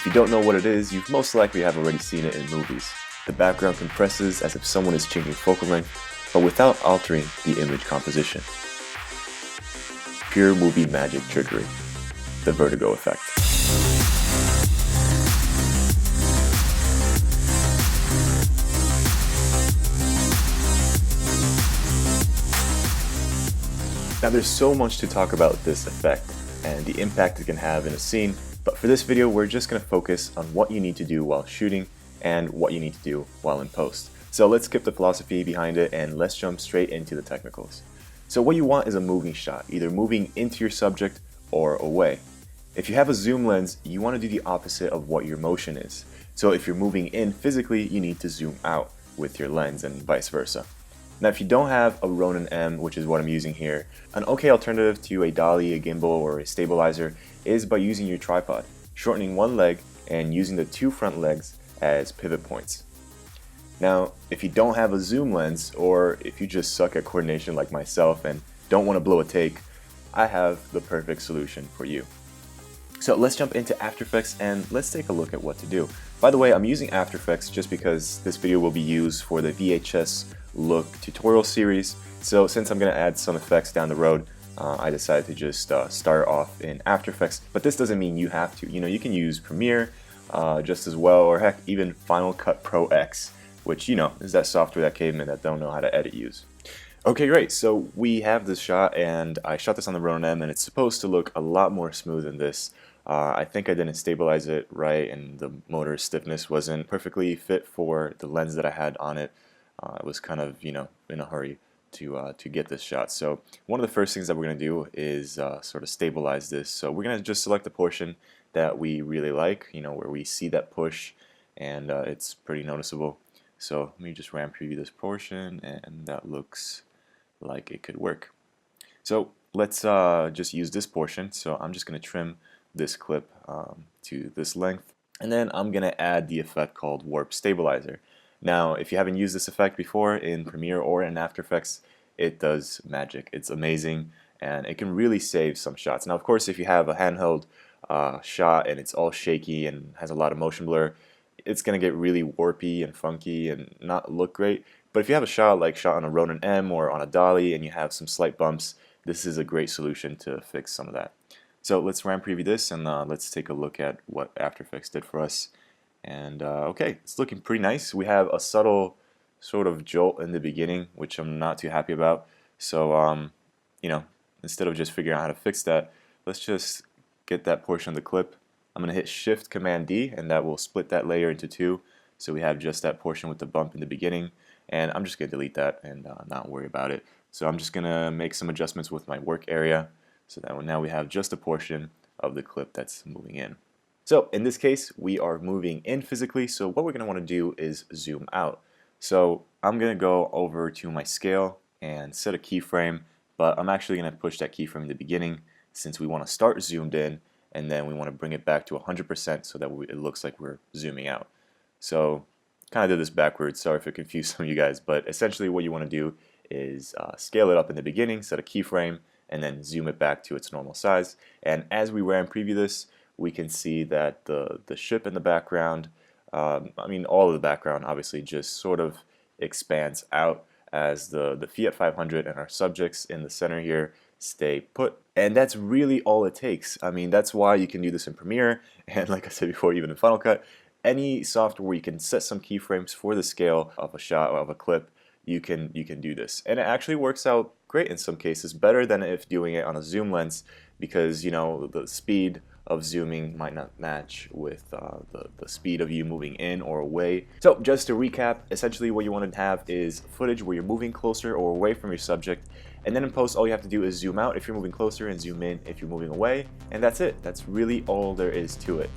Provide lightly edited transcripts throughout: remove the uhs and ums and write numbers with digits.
If you don't know what it is, you most likely have already seen it in movies. The background compresses as if someone is changing focal length, but without altering the image composition. Pure movie magic trickery. The Vertigo effect. Now there's so much to talk about this effect and the impact it can have in a scene, but for this video we're just going to focus on what you need to do while shooting and what you need to do while in post. So let's skip the philosophy behind it and let's jump straight into the technicals. So what you want is a moving shot, either moving into your subject or away. If you have a zoom lens, you want to do the opposite of what your motion is. So if you're moving in physically, you need to zoom out with your lens and vice versa. Now if you don't have a Ronin M, which is what I'm using here, an okay alternative to a dolly, a gimbal, or a stabilizer is by using your tripod, shortening one leg and using the two front legs as pivot points. Now if you don't have a zoom lens, or if you just suck at coordination like myself and don't want to blow a take, I have the perfect solution for you. So let's jump into After Effects and let's take a look at what to do. By the way, I'm using After Effects just because this video will be used for the VHS look tutorial series. So since I'm going to add some effects down the road, I decided to just start off in After Effects. But this doesn't mean you have to. You can use Premiere just as well, or heck, even Final Cut Pro X, which is that software that cavemen that don't know how to edit use. Okay, great. So we have this shot, and I shot this on the Ronin M, and it's supposed to look a lot more smooth than this. I think I didn't stabilize it right, and the motor stiffness wasn't perfectly fit for the lens that I had on it. I was kind of, in a hurry to get this shot. So one of the first things that we're going to do is sort of stabilize this. So we're going to just select the portion that we really like, where we see that push, and it's pretty noticeable. So let me just RAM preview this portion, and that looks like it could work. So let's just use this portion. So I'm just going to trim this clip to this length, and then I'm going to add the effect called Warp Stabilizer. Now if you haven't used this effect before in Premiere or in After Effects, it does magic. It's amazing, and it can really save some shots. Now of course, if you have a handheld shot and it's all shaky and has a lot of motion blur, it's going to get really warpy and funky and not look great. But if you have a shot on a Ronin M or on a dolly and you have some slight bumps, this is a great solution to fix some of that. So let's RAM preview this, and let's take a look at what After Effects did for us. And okay, it's looking pretty nice. We have a subtle sort of jolt in the beginning, which I'm not too happy about. So instead of just figuring out how to fix that, let's just get that portion of the clip. I'm going to hit Shift Command D, and that will split that layer into two. So we have just that portion with the bump in the beginning, and I'm just going to delete that and not worry about it. So I'm just going to make some adjustments with my work area, so that now we have just a portion of the clip that's moving in. So in this case, we are moving in physically, so what we're going to want to do is zoom out. So I'm going to go over to my scale and set a keyframe, but I'm actually going to push that keyframe in the beginning since we want to start zoomed in, and then we want to bring it back to 100% so that it looks like we're zooming out. So kind of did this backwards, sorry if it confused some of you guys, but essentially what you want to do is scale it up in the beginning, set a keyframe, and then zoom it back to its normal size. And as we RAM preview this, we can see that the ship in the background, all of the background obviously just sort of expands out as the Fiat 500 and our subjects in the center here stay put. And that's really all it takes. That's why you can do this in Premiere, and like I said before, even in Final Cut. Any software where you can set some keyframes for the scale of a shot or of a clip, you can do this. And it actually works out great in some cases, better than if doing it on a zoom lens, because the speed of zooming might not match with the speed of you moving in or away. So just to recap, essentially what you want to have is footage where you're moving closer or away from your subject, and then in post all you have to do is zoom out if you're moving closer and zoom in if you're moving away, and that's it. That's really all there is to it.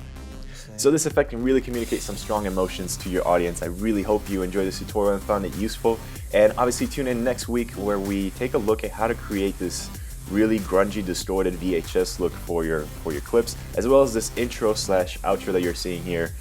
So this effect can really communicate some strong emotions to your audience. I really hope you enjoyed this tutorial and found it useful, and obviously tune in next week where we take a look at how to create this really grungy, distorted VHS look for your clips, as well as this intro slash outro that you're seeing here,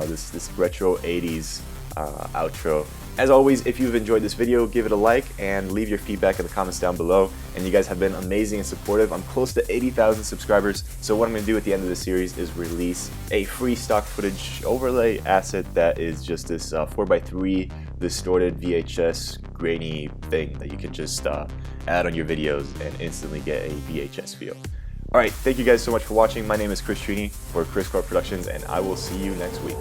this retro 80s outro As always, if you've enjoyed this video, give it a like and leave your feedback in the comments down below. And you guys have been amazing and supportive. I'm close to 80,000 subscribers, so what I'm going to do at the end of the series is release a free stock footage overlay asset that is just this 4x3 distorted VHS grainy thing that you can just add on your videos and instantly get a VHS feel. Alright, thank you guys so much for watching. My name is Chris Trini for Kriscoart Productions, and I will see you next week.